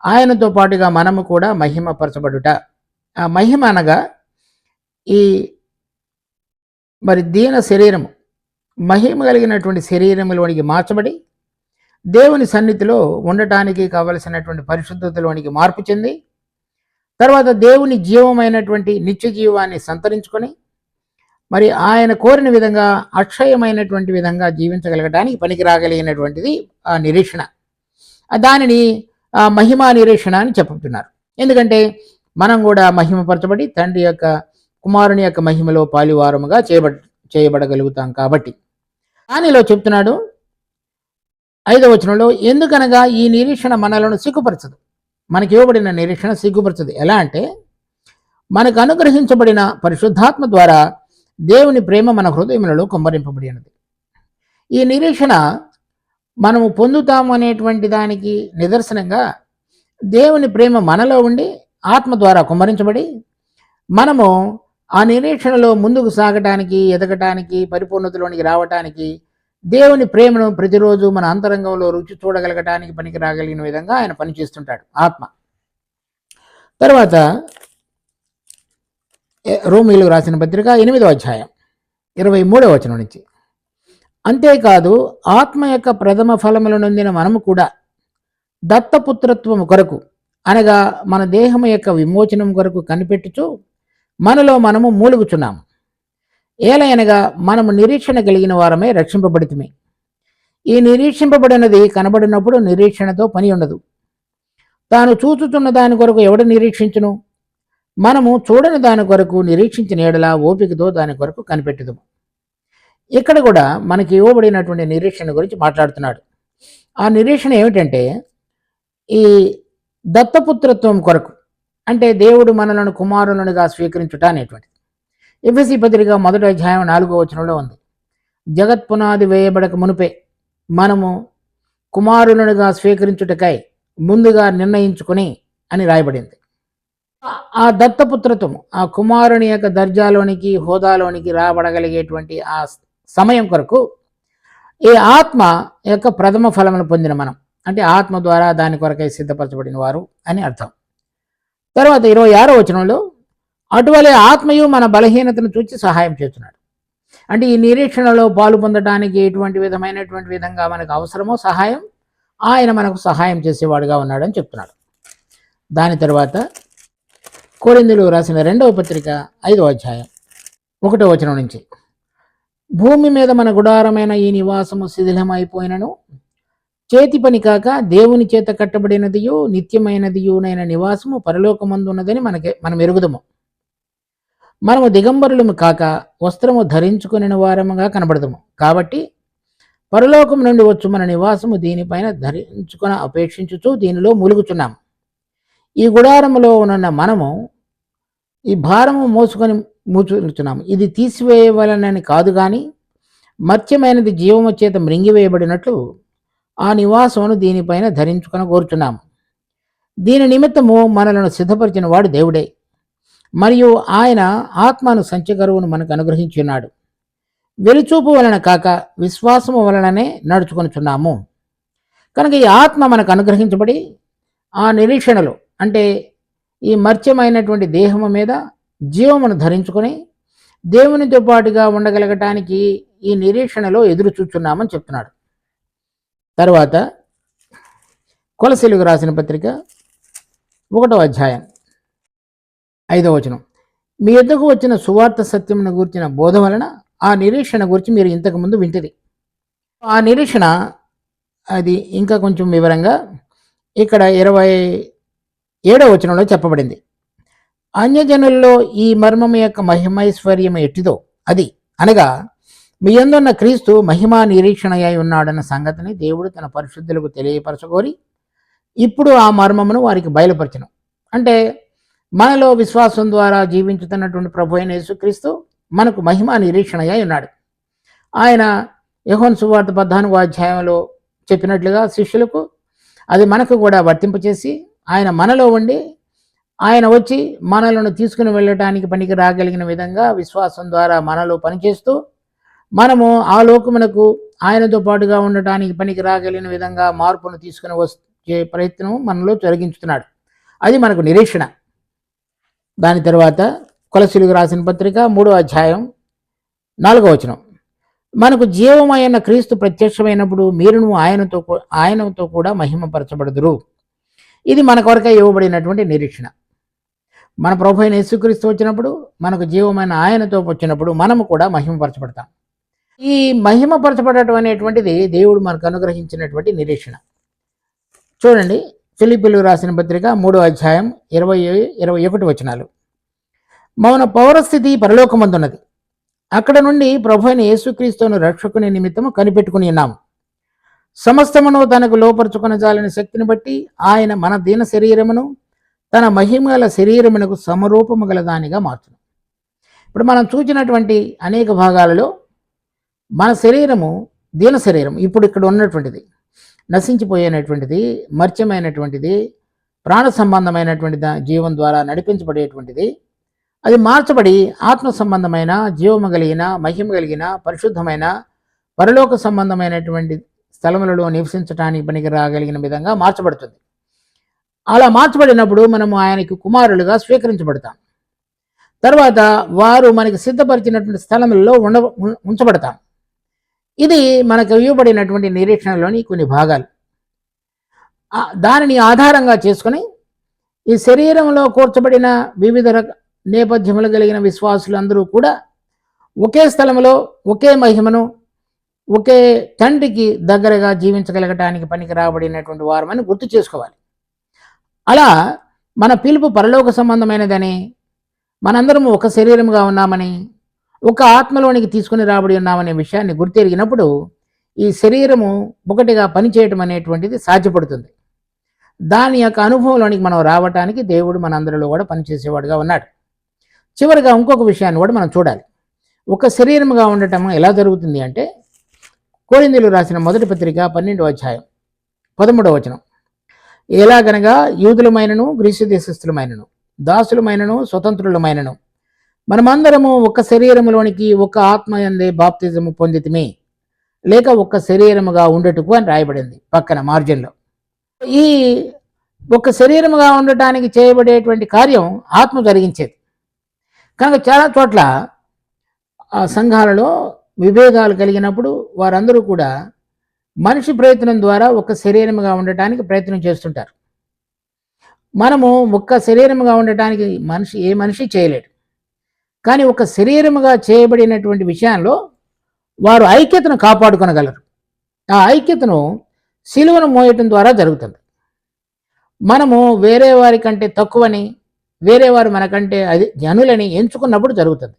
ఆయనతో పాటుగా మనము కూడా మహిమపరచబడుట. ఆ మహిమ అనగా ఈ మరి దీన శరీరము మహిమ కలిగినటువంటి శరీరములోనికి మార్చబడి దేవుని సన్నిధిలో ఉండటానికి కావలసినటువంటి పరిశుద్ధతలోనికి మార్పు చెంది తర్వాత దేవుని జీవమైనటువంటి నిత్య జీవాన్ని సంతరించుకొని మరి ఆయన కోరిన విధంగా అక్షయమైనటువంటి విధంగా జీవించగలగడానికి పనికి రాగలిగినటువంటిది ఆ నిరీక్షణ. దానిని ఆ మహిమా నిరీక్షణ అని చెప్పుతున్నారు. ఎందుకంటే మనం కూడా మహిమపరచబడి తండ్రి యొక్క కుమారుని యొక్క మహిమలో పాలివారముగా చేయబడగలుగుతాం కాబట్టి. దానిలో చెప్తున్నాడు 5వ వచనంలో, ఎందుకనగా ఈ నిరీక్షణ మనలను సిగ్గుపరచదు. మనకి ఇవ్వబడిన నిరీక్షణ సిగ్గుపరచదు. ఎలా అంటే మనకు అనుగ్రహించబడిన పరిశుద్ధాత్మ ద్వారా దేవుని ప్రేమ మన హృదయములలో కుమ్మరింపబడి ఉన్నది. ఈ నిరీక్షణ మనము పొందుతాము అనేటువంటి దానికి నిదర్శనంగా దేవుని ప్రేమ మనలో ఉండి ఆత్మ ద్వారా కుమ్మరించబడి మనము ఆ నిరీక్షణలో ముందుకు సాగటానికి, ఎదగటానికి, పరిపూర్ణతలోనికి రావటానికి, దేవుని ప్రేమను ప్రతిరోజు మన అంతరంగంలో రుచి చూడగలగటానికి పనికి రాగలిగిన విధంగా ఆయన పనిచేస్తుంటాడు ఆత్మ. తర్వాత రోమీయులకు రాసిన పత్రిక 8వ అధ్యాయం 23వ వచనం నుంచి, అంతేకాదు ఆత్మ యొక్క ప్రథమ ఫలములు నొందిన మనము కూడా దత్తపుత్రత్వము కొరకు అనగా మన దేహము యొక్క విమోచనం కొరకు కనిపెట్టుచు మనలో మనము మూలుగుచున్నాము. ఏలయనగా మనము నిరీక్షణ కలిగిన వారమే రక్షింపబడితిమి. ఈ నిరీక్షింపబడినది కనబడినప్పుడు నిరీక్షణతో పని ఉండదు. తాను చూచుతున్న దాని కొరకు ఎవడు నిరీక్షించును? మనము చూడని దాని కొరకు నిరీక్షించిన ఎడల ఓపికతో దాని కొరకు కనిపెట్టుదుము. ఇక్కడ కూడా మనకి ఇవ్వబడినటువంటి నిరీక్షణ గురించి మాట్లాడుతున్నాడు. ఆ నిరీక్షణ ఏమిటంటే ఈ దత్తపుత్రత్వం కొరకు, అంటే దేవుడు మనలను కుమారులనుగా స్వీకరించుట అనేటువంటిది. ఎఫెసీ పత్రిక 1వ అధ్యాయం 4వ వచనంలో ఉంది, జగత్పునాది వేయబడక మునుపే మనము కుమారులనుగా స్వీకరించుటకై ముందుగా నిర్ణయించుకుని అని రాయబడింది. ఆ దత్తపుత్రత్వం, ఆ కుమారుని యొక్క దర్జాలోనికి, హోదాలోనికి రాబడగలిగేటువంటి ఆ సమయం కొరకు ఈ ఆత్మ యొక్క ప్రథమ ఫలమును పొందిన మనం, అంటే ఆత్మ ద్వారా దాని కొరకై సిద్ధపరచబడిన వారు అని అర్థం. తర్వాత 26వ వచనంలో, అటువలే ఆత్మయు మన బలహీనతను చూచి సహాయం చేస్తున్నాడు. అంటే ఈ నిరీక్షణలో పాలు పొందడానికి ఎటువంటి విధంగా మనకు అవసరమో సహాయం ఆయన మనకు సహాయం చేసేవాడుగా ఉన్నాడని చెప్తున్నాడు. దాని తర్వాత కొరింథీయులకు రాసిన 2వ పత్రిక 5వ అధ్యాయం 1వ వచనం నుంచి, భూమి మీద మన గుడారమైన ఈ నివాసము శిథిలమైపోయినను చేతి పని కాక దేవుని చేత కట్టబడినదియు నిత్యమైనదియునైన నివాసము పరలోకమందున్నదని మనం ఎరుగుదము. మనము దిగంబరులము కాక వస్త్రము ధరించుకుని వారముగా కనబడదము. కాబట్టి పరలోకం నుండి వచ్చు మన నివాసము దీనిపైన ధరించుకుని అపేక్షించుచు దీనిలో మూలుగుచున్నాము. ఈ గుడారములో ఉన్న మనము ఈ భారము మోసుకొని మూచుచున్నాము. ఇది తీసివేయవలనని కాదు గాని మత్స్యమైనది జీవము చేత మృంగివేయబడినట్లు ఆ నివాసమును దీనిపైన ధరించుకొని కోరుచున్నాము. దీని నిమిత్తము మనలను సిద్ధపరిచిన వాడు దేవుడే, మరియు ఆయన ఆత్మను సంచగరువును మనకు అనుగ్రహించున్నాడు. వెలుచూపు వలన కాక విశ్వాసము వలననే నడుచుకొనుచున్నాము. కనుక ఈ ఆత్మ మనకు అనుగ్రహించబడి ఆ నిరీక్షణలో, అంటే ఈ మర్త్యమైనటువంటి దేహము మీద జీవమును ధరించుకొని దేవునితో పాటుగా ఉండగలగటానికి ఈ నిరీక్షణలో ఎదురు చూచున్నామని చెప్తున్నాడు. తర్వాత కొలసీలకు రాసిన పత్రిక 1వ అధ్యాయం 5వ వచనం, మీ యొద్దకు వచ్చిన సువార్త సత్యమును గూర్చిన బోధ వలన ఆ నిరీక్షణ గురించి మీరు ఇంతకుముందు వింటిరి. ఆ నిరీక్షణ అది ఇంకా కొంచెం వివరంగా ఇక్కడ 27వ వచనంలో చెప్పబడింది. అన్యజనుల్లో ఈ మర్మము యొక్క మహిమైశ్వర్యం ఎట్టిదో అది అనగా మీ యందున్న క్రీస్తు మహిమా నిరీక్షణ అయి ఉన్నాడన్న సంగతిని దేవుడు తన పరిశుద్ధులకు తెలియపరచగోరి ఇప్పుడు ఆ మర్మమును వారికి బయలుపరచను. అంటే మనలో విశ్వాసం ద్వారా జీవించుతున్నటువంటి ప్రభు అయిన యేసుక్రీస్తు మనకు మహిమా నిరీక్షణ అయి ఉన్నాడు. ఆయన యోహాను సువార్త 14వ అధ్యాయంలో చెప్పినట్లుగా శిష్యులకు అది మనకు కూడా వర్తింపచేసి ఆయన మనలో ఉండి ఆయన వచ్చి మనలను తీసుకుని వెళ్ళటానికి పనికి రాగలిగిన విధంగా విశ్వాసం ద్వారా మనలో పనిచేస్తూ మనము ఆ లోకమునకు ఆయనతో పాటుగా ఉండటానికి పనికి రాగలిగిన విధంగా మార్పును తీసుకుని వచ్చే ప్రయత్నం మనలో జరిగించుతున్నాడు. అది మనకు నిరీక్షణ. దాని తర్వాత కొలసీలకు రాసిన పత్రిక 3వ అధ్యాయం 4వ వచనం, మనకు జీవమైన క్రీస్తు ప్రత్యక్షమైనప్పుడు మీరును ఆయనతో కూడా మహిమపరచబడుదురు. ఇది మన కొరకై ఇవ్వబడినటువంటి నిరీక్షణ. మన ప్రభు అయిన యేసుక్రీస్తు వచ్చినప్పుడు, మనకు జీవమైన ఆయనతో వచ్చినప్పుడు మనము కూడా మహిమపరచబడతాం. ఈ మహిమపరచబడటం అనేటువంటిది దేవుడు మనకు అనుగ్రహించినటువంటి నిరీక్షణ. చూడండి, ఫిలిప్పీయులకు రాసిన పత్రిక 3వ అధ్యాయం 20-21 వచనాలు, మన పౌరస్థితి పరలోకమందున్నది. అక్కడ నుండి ప్రభు అయిన యేసుక్రీస్తును రక్షకుని నిమిత్తము కనిపెట్టుకుని ఉన్నాము. సమస్తమును తనకు లోపరుచుకొనజాలని శక్తిని బట్టి ఆయన మన దీన శరీరమును తన మహిమగల శరీరమునకు సమరూపము గల దానిగా మార్చును. ఇప్పుడు మనం చూసినటువంటి అనేక భాగాలలో మన శరీరము దీన శరీరం ఇప్పుడు ఇక్కడ ఉన్నటువంటిది నశించిపోయేటువంటిది, మర్త్యమైనటువంటిది, ప్రాణ సంబంధమైనటువంటి జీవం ద్వారా నడిపించబడేటువంటిది. అది మార్చబడి ఆత్మ సంబంధమైన జీవము కలిగిన మహిమ కలిగిన పరిశుద్ధమైన పరలోక సంబంధమైనటువంటి స్థలములలో నివసించడానికి పనికి రాగలిగిన విధంగా మార్చబడుతుంది. అలా మార్చబడినప్పుడు మనము ఆయనకి కుమారులుగా స్వీకరించబడతాం. తర్వాత వారు మనకి సిద్ధపరిచినటువంటి స్థలములలో ఉంచబడతాం. ఇది మనకు ఇవ్వబడినటువంటి నిరీక్షణలోని కొన్ని భాగాలు. దానిని ఆధారంగా చేసుకుని ఈ శరీరంలో కూర్చబడిన వివిధ నేపథ్యములు కలిగిన విశ్వాసులందరూ కూడా ఒకే స్థలంలో ఒకే మహిమను ఒకే తండ్రికి దగ్గరగా జీవించగలగటానికి పనికి రాబడినటువంటి వారమని గుర్తు చేసుకోవాలి. అలా మన పిలుపు పరలోక సంబంధమైనదని, మనందరము ఒక శరీరముగా ఉన్నామని, ఒక ఆత్మలోనికి తీసుకుని రాబడి ఉన్నామనే విషయాన్ని గుర్తెరిగినప్పుడు ఈ శరీరము ఒకటిగా పనిచేయటం అనేటువంటిది సాధ్యపడుతుంది. దాని యొక్క అనుభవంలోనికి మనం రావటానికి దేవుడు మనందరిలో కూడా పనిచేసేవాడుగా ఉన్నాడు. చివరిగా ఇంకొక విషయాన్ని కూడా మనం చూడాలి. ఒక శరీరముగా ఉండటం ఎలా జరుగుతుంది అంటే, కొరింథీయులకు రాసిన మొదటి పత్రిక 12వ అధ్యాయం 13వ వచనం, ఎలాగనగా యూదులమైనను గ్రీసు దేశస్థులమైనను దాసులమైనను స్వతంత్రులమైనను మనమందరము ఒక శరీరములోనికి ఒక ఆత్మ యందే బాప్తిజము పొందితిమి, లేక ఒక శరీరముగా ఉండటకు అని రాయబడింది పక్కన మార్జిన్లో. ఈ ఒక శరీరముగా ఉండటానికి చేయబడేటువంటి కార్యం ఆత్మ జరిగించేది. కనుక చాలా చోట్ల ఆ సంఘాలలో విభేదాలు కలిగినప్పుడు వారందరూ కూడా మనిషి ప్రయత్నం ద్వారా ఒక శరీరముగా ఉండటానికి ప్రయత్నం చేస్తుంటారు. మనము ఒక్క శరీరముగా ఉండటానికి ఏ మనిషి చేయలేడు. కానీ ఒక శరీరముగా చేయబడినటువంటి విషయంలో వారు ఐక్యతను కాపాడుకొనగలరు. ఆ ఐక్యతను సిలువను మోయటం ద్వారా జరుగుతుంది. మనము వేరే వారి కంటే తక్కువని, వేరే వారు మనకంటే జనులని ఎంచుకున్నప్పుడు జరుగుతుంది.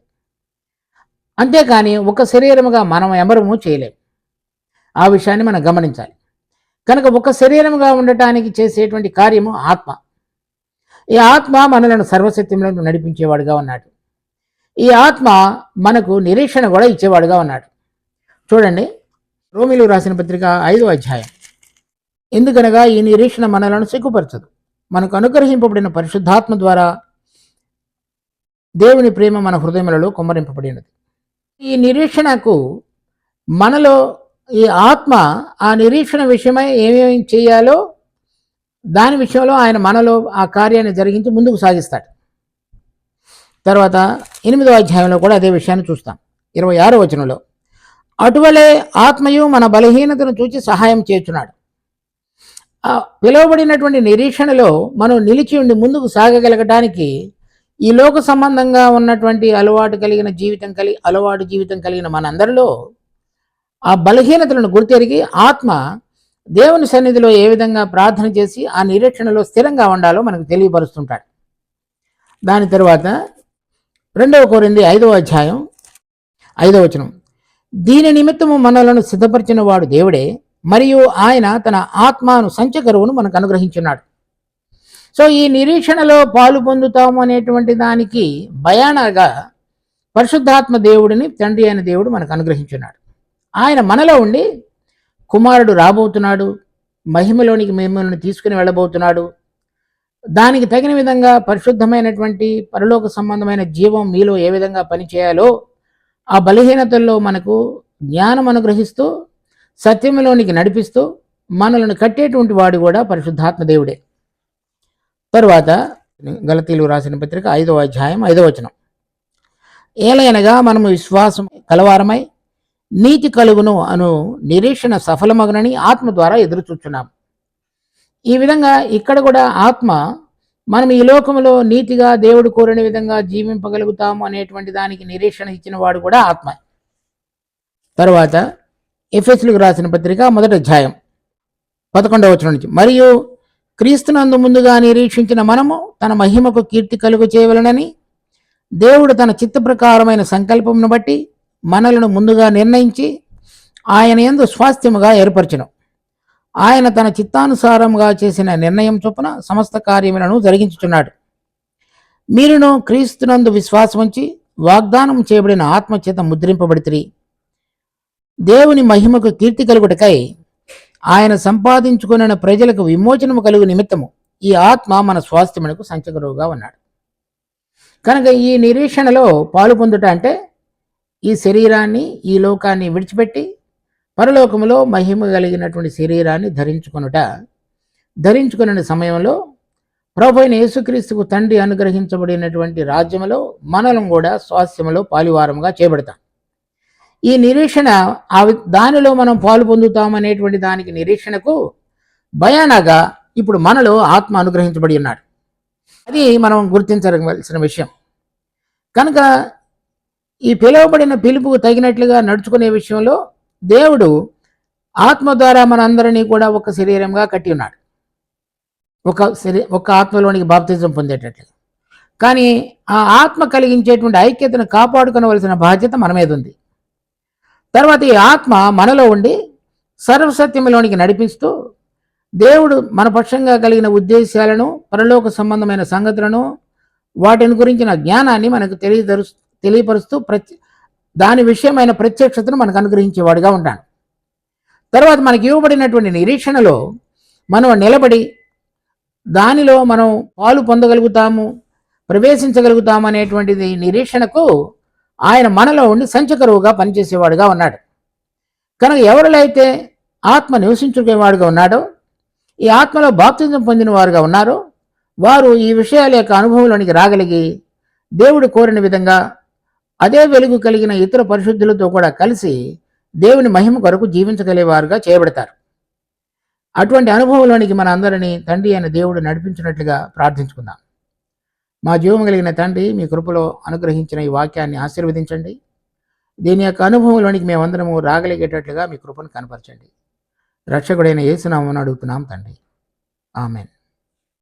అంతేకాని ఒక శరీరముగా మనం ఎవరము చేయలేము. ఆ విషయాన్ని మనం గమనించాలి. కనుక ఒక శరీరముగా ఉండటానికి చేసేటువంటి కార్యము ఆత్మ. ఈ ఆత్మ మనలను సర్వసత్యంలో నడిపించేవాడుగా ఉన్నాడు. ఈ ఆత్మ మనకు నిరీక్షణ కూడా ఇచ్చేవాడుగా ఉన్నాడు. చూడండి, రోమిలు రాసిన పత్రిక 5వ అధ్యాయం. ఎందుకనగా ఈ నిరీక్షణ మనలను సిగ్గుపరచదు, మనకు అనుగ్రహింపబడిన పరిశుద్ధాత్మ ద్వారా దేవుని ప్రేమ మన హృదయములలో కుమ్మరింపబడినది. ఈ నిరీక్షణకు మనలో ఈ ఆత్మ ఆ నిరీక్షణ విషయమై ఏమేమి చేయాలో దాని విషయంలో ఆయన మనలో ఆ కార్యాన్ని జరిగించి ముందుకు సాగిస్తాడు. తర్వాత 8వ అధ్యాయంలో కూడా అదే విషయాన్ని చూస్తాం. 26వ వచనంలో, అటువలే ఆత్మయు మన బలహీనతను చూచి సహాయం చేస్తున్నాడు. ఆ పిలువబడినటువంటి నిరీక్షణలో మనం నిలిచి ఉండి ముందుకు సాగగలగడానికి ఈ లోక సంబంధంగా ఉన్నటువంటి అలవాటు జీవితం కలిగిన మనందరిలో ఆ బలహీనతలను గుర్తెరిగి ఆత్మ దేవుని సన్నిధిలో ఏ విధంగా ప్రార్థన చేసి ఆ నిరీక్షణలో స్థిరంగా ఉండాలో మనకు తెలియపరుస్తుంటాడు. దాని తరువాత 2వ కొరింథీ 5వ అధ్యాయం 5వ వచనం, దీని నిమిత్తము మనలను సిద్ధపరిచిన వాడు దేవుడే, మరియు ఆయన తన ఆత్మను సంచకరువును మనకు అనుగ్రహించున్నాడు. సో ఈ నిరీక్షణలో పాలు పొందుతాము అనేటువంటి దానికి భయానగా పరిశుద్ధాత్మ దేవుడిని తండ్రి అయిన దేవుడు మనకు అనుగ్రహించున్నాడు. ఆయన మనలో ఉండి కుమారుడు రాబోతున్నాడు, మహిమలోనికి మిమ్మల్ని తీసుకుని వెళ్ళబోతున్నాడు. దానికి తగిన విధంగా పరిశుద్ధమైనటువంటి పరలోక సంబంధమైన జీవం మీలో ఏ విధంగా పనిచేయాలో ఆ బలహీనతల్లో మనకు జ్ఞానం అనుగ్రహిస్తూ సత్యంలోనికి నడిపిస్తూ మనలను కట్టేటువంటి వాడు కూడా పరిశుద్ధాత్మ దేవుడే. తరువాత గలతీలు రాసిన పత్రిక 5వ అధ్యాయం 5వ వచనం, ఏలయనగా మనము విశ్వాసం కలవారమై నీతి కలుగును అను నిరీక్షణ సఫలమగునని ఆత్మ ద్వారా ఎదురు చూస్తున్నాం. ఈ విధంగా ఇక్కడ కూడా ఆత్మ మనం ఈ లోకంలో నీతిగా దేవుడు కోరిన విధంగా జీవింపగలుగుతాము అనేటువంటి దానికి నిరీక్షణ ఇచ్చిన వాడు కూడా ఆత్మ. తర్వాత ఎఫెసీయులకు రాసిన పత్రిక 1వ అధ్యాయం 11వ వచనం నుంచి, మరియు క్రీస్తునందు ముందుగా నిరీక్షించిన మనము తన మహిమకు కీర్తి కలుగు చేయవలనని దేవుడు తన చిత్త ప్రకారమైన సంకల్పమును బట్టి మనలను ముందుగా నిర్ణయించి ఆయన యందు స్వాస్థ్యముగా ఏర్పరచును. ఆయన తన చిత్తానుసారముగా చేసిన నిర్ణయం చొప్పున సమస్త కార్యములను జరిగించుచున్నాడు. మీరును క్రీస్తునందు విశ్వాసముంచి వాగ్దానం చేయబడిన ఆత్మచేత ముద్రింపబడితిరి. దేవుని మహిమకు కీర్తి కలుగుటకై ఆయన సంపాదించుకున్న ప్రజలకు విమోచనము కలుగు నిమిత్తము ఈ ఆత్మ మన స్వాస్థ్యమునకు సంచకరువుగా ఉన్నాడు. కనుక ఈ నిరీక్షణలో పాలు పొందుట అంటే ఈ శరీరాన్ని, ఈ లోకాన్ని విడిచిపెట్టి పరలోకములో మహిమ కలిగినటువంటి శరీరాన్ని ధరించుకునే సమయంలో ప్రభువైన యేసుక్రీస్తుకు తండ్రి అనుగ్రహించబడినటువంటి రాజ్యములో మనలం కూడా స్వాస్థ్యములో పాలువారముగా చేయబడతాం. ఈ నిరీక్షణ దానిలో మనం పాలు పొందుతామనేటువంటి దానికి నిరీక్షణకు భయానగా ఇప్పుడు మనలో ఆత్మ అనుగ్రహించబడి ఉన్నాడు. అది మనం గుర్తించవలసిన విషయం. కనుక ఈ పిలువబడిన పిలుపుకు తగినట్లుగా నడుచుకునే విషయంలో దేవుడు ఆత్మ ద్వారా మనందరినీ కూడా ఒక శరీరంగా కట్టి ఉన్నాడు, ఒక ఆత్మలోనికి బాప్తిజం పొందేటట్లుగా. కానీ ఆ ఆత్మ కలిగించేటువంటి ఐక్యతను కాపాడుకోవలసిన బాధ్యత మన మీద ఉంది. తర్వాత ఈ ఆత్మ మనలో ఉండి సర్వసత్యంలోనికి నడిపిస్తూ దేవుడు మన పక్షంగా కలిగిన ఉద్దేశాలను, పరలోక సంబంధమైన సంగతులను, వాటిని గురించిన జ్ఞానాన్ని మనకు తెలియపరుస్తూ దాని విషయమైన ప్రత్యక్షతను మనకు అనుగ్రహించేవాడుగా ఉంటాడు. తర్వాత మనకి ఇవ్వబడినటువంటి నిరీక్షణలో మనం నిలబడి దానిలో మనం పాలు పొందగలుగుతాము, ప్రవేశించగలుగుతాము అనేటువంటిది నిరీక్షణకు ఆయన మనలో ఉండి సంచకరువుగా పనిచేసేవాడుగా ఉన్నాడు. కనుక ఎవరిలైతే ఆత్మ నివసించుకునేవాడుగా ఉన్నాడో, ఈ ఆత్మలో బాప్తిజం పొందిన వారుగా ఉన్నారో, వారు ఈ విషయాల యొక్క అనుభవంలోనికి రాగలిగి దేవుడు కోరిన విధంగా అదే వెలుగు కలిగిన ఇతర పరిశుద్ధులతో కూడా కలిసి దేవుని మహిమ కొరకు జీవించగలిగేవారుగా చేయబడతారు. అటువంటి అనుభవంలోనికి మన అందరినీ తండ్రి అయిన దేవుడు నడిపించినట్లుగా ప్రార్థించుకుందాం. మా జీవము కలిగిన తండ్రి, మీ కృపలో అనుగ్రహించిన ఈ వాక్యాన్ని ఆశీర్వదించండి. దీని యొక్క అనుభవంలోనికి మేమందరము రాగలిగేటట్లుగా మీ కృపను కనపరచండి. రక్షకుడైన యేసు నామమున అడుగుతున్నాం తండ్రి. ఆమెన్.